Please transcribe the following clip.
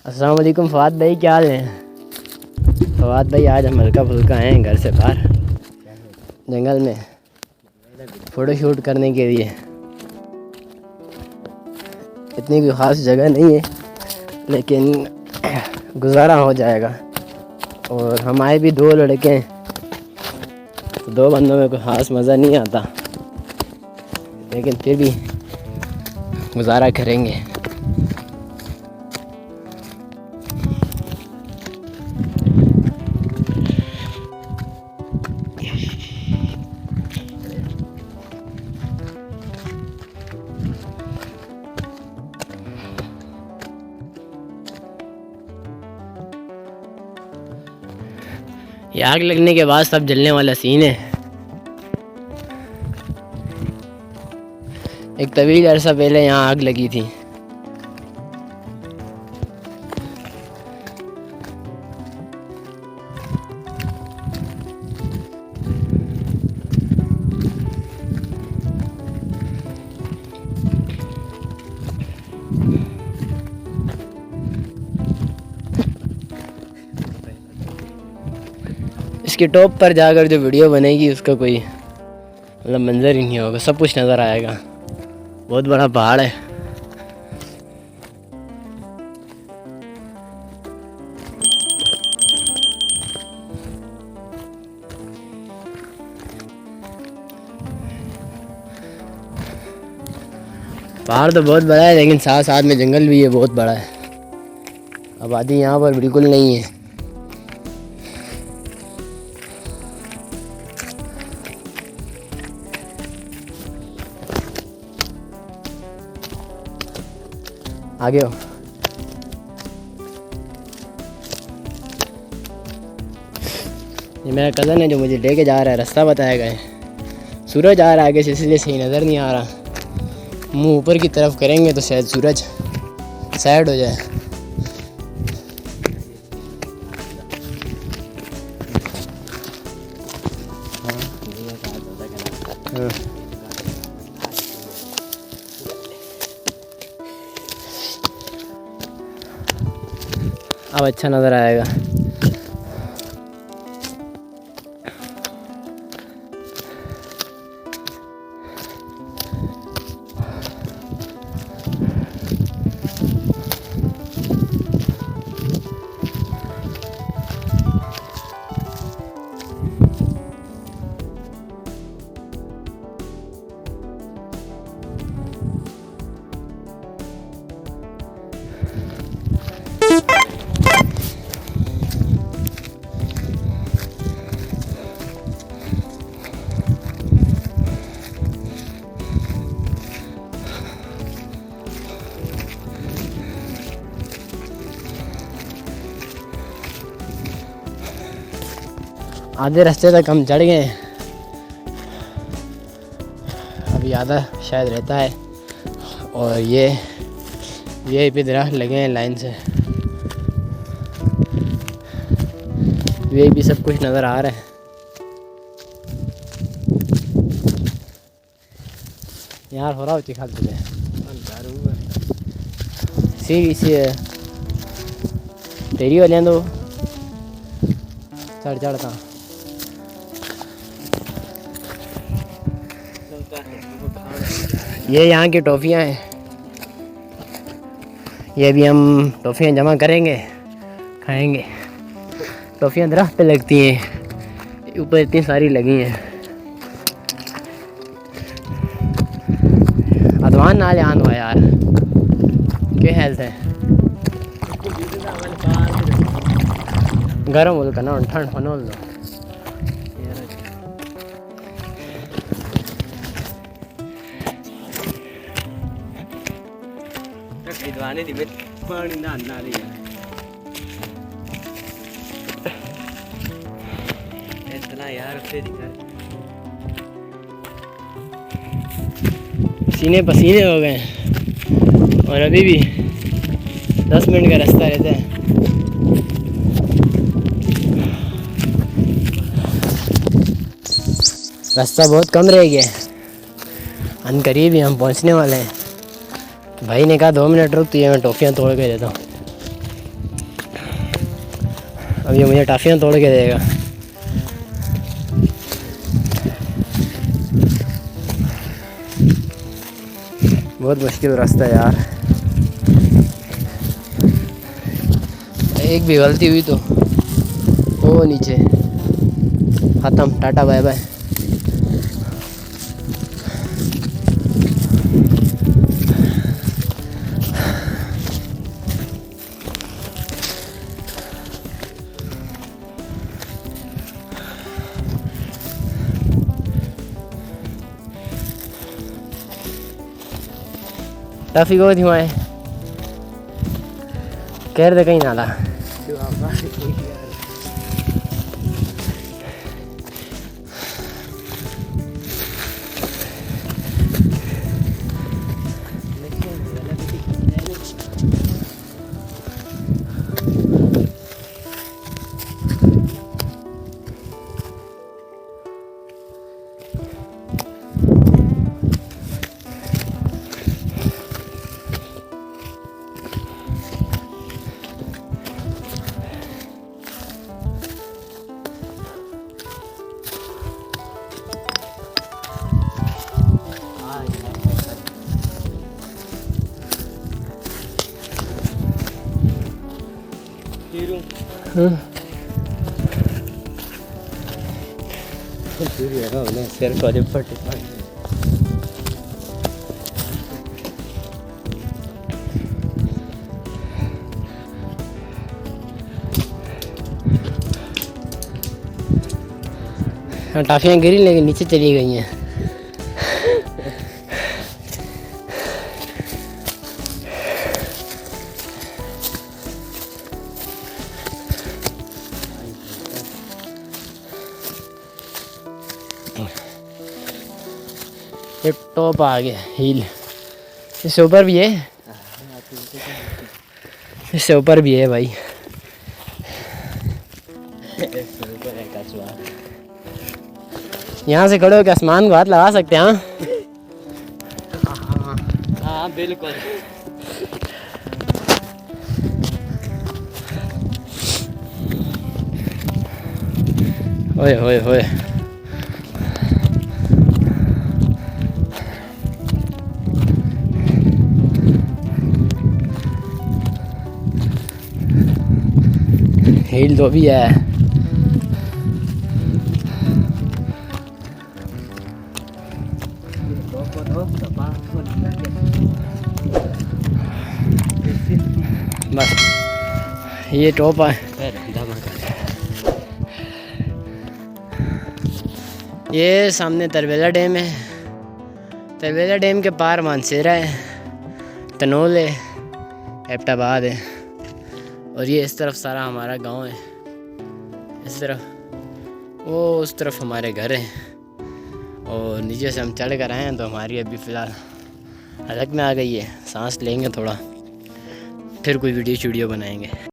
अस्सलाम वालेकुम फ़वाद भाई, क्या हाल है? फ़वाद भाई आज हम हल्का फुल्का आए हैं घर से बाहर जंगल में फ़ोटो शूट करने के लिए। इतनी कोई ख़ास जगह नहीं है लेकिन गुजारा हो जाएगा। और हम आए भी दो लड़के हैं तो दो बंदों में कोई ख़ास मज़ा नहीं आता, लेकिन फिर भी गुजारा करेंगे। ये आग लगने के बाद सब जलने वाला सीन है। एक तवील अरसा पहले यहाँ आग लगी थी। इसके टॉप पर जाकर जो वीडियो बनेगी उसका कोई मतलब मंजर ही नहीं होगा, सब कुछ नज़र आएगा। बहुत बड़ा पहाड़ है। पहाड़ तो बहुत बड़ा है लेकिन साथ साथ में जंगल भी है, बहुत बड़ा है। आबादी यहाँ पर बिल्कुल नहीं है। आगे हो। ये मेरा कज़न है जो मुझे लेके जा रहा है, रास्ता बताएगा है। सूरज आ रहा है आगे से इसलिए सही नज़र नहीं आ रहा। मुंह ऊपर की तरफ करेंगे तो शायद सूरज साइड हो जाए। हाँ। अब अच्छा नज़र आएगा। आधे रास्ते तक हम चढ़ गए, अभी आधा शायद रहता है। और ये भी दरख्त लगे हैं लाइन से, ये भी सब कुछ नज़र आ रहा है। यार हो रहा होती खाल तुझे सी तेरी वाले तो चढ़ चढ़ता ये यहाँ की टॉफ़ियाँ हैं। ये भी हम टॉफ़ियाँ जमा करेंगे, खाएंगे। टॉफ़ियाँ दरख्त पे लगती हैं, ऊपर इतनी सारी लगी हैं। अदवान ना जान हुआ यार, क्या हेल्थ है गर्म हो ना ठंड होना लो। पानी ना इतना यार पसीने पसीने हो गए और अभी भी 10 मिनट का रास्ता रहता है। रास्ता बहुत कम रह गया है, अनकरीब ही हम पहुंचने वाले हैं। भाई ने कहा 2 मिनट रुक, तो ये मैं टॉफ़ियाँ तोड़ के देता हूँ। अब ये मुझे टॉफियाँ तोड़ के देगा। बहुत मुश्किल रास्ता है यार, एक भी गलती हुई तो वो नीचे ख़त्म, टाटा बाय बाय। टॉफी को थी मैं कह रहे कहीं नाला सिर को पट्टी टॉफियाँ गिरी लेकिन नीचे चली गई हैं। एक टॉप आ गया हील, इससे ऊपर भी है, इससे ऊपर भी है भाई। यहाँ से खड़े होकर आसमान को हाथ लगा सकते हैं। हाँ बिल्कुल। ओए ओए ओए हील तो भी है। बस ये टॉप है। ये सामने तरबेला डैम है, तरबेला डैम के पार मानसेरा है, तनोल है, एबटाबाद है, और ये इस तरफ सारा हमारा गांव है, इस तरफ वो उस तरफ हमारे घर हैं। और नीचे से हम चढ़ कर आए हैं तो हमारी अभी फ़िलहाल हलक में आ गई है, सांस लेंगे थोड़ा, फिर कोई वीडियो बनाएंगे।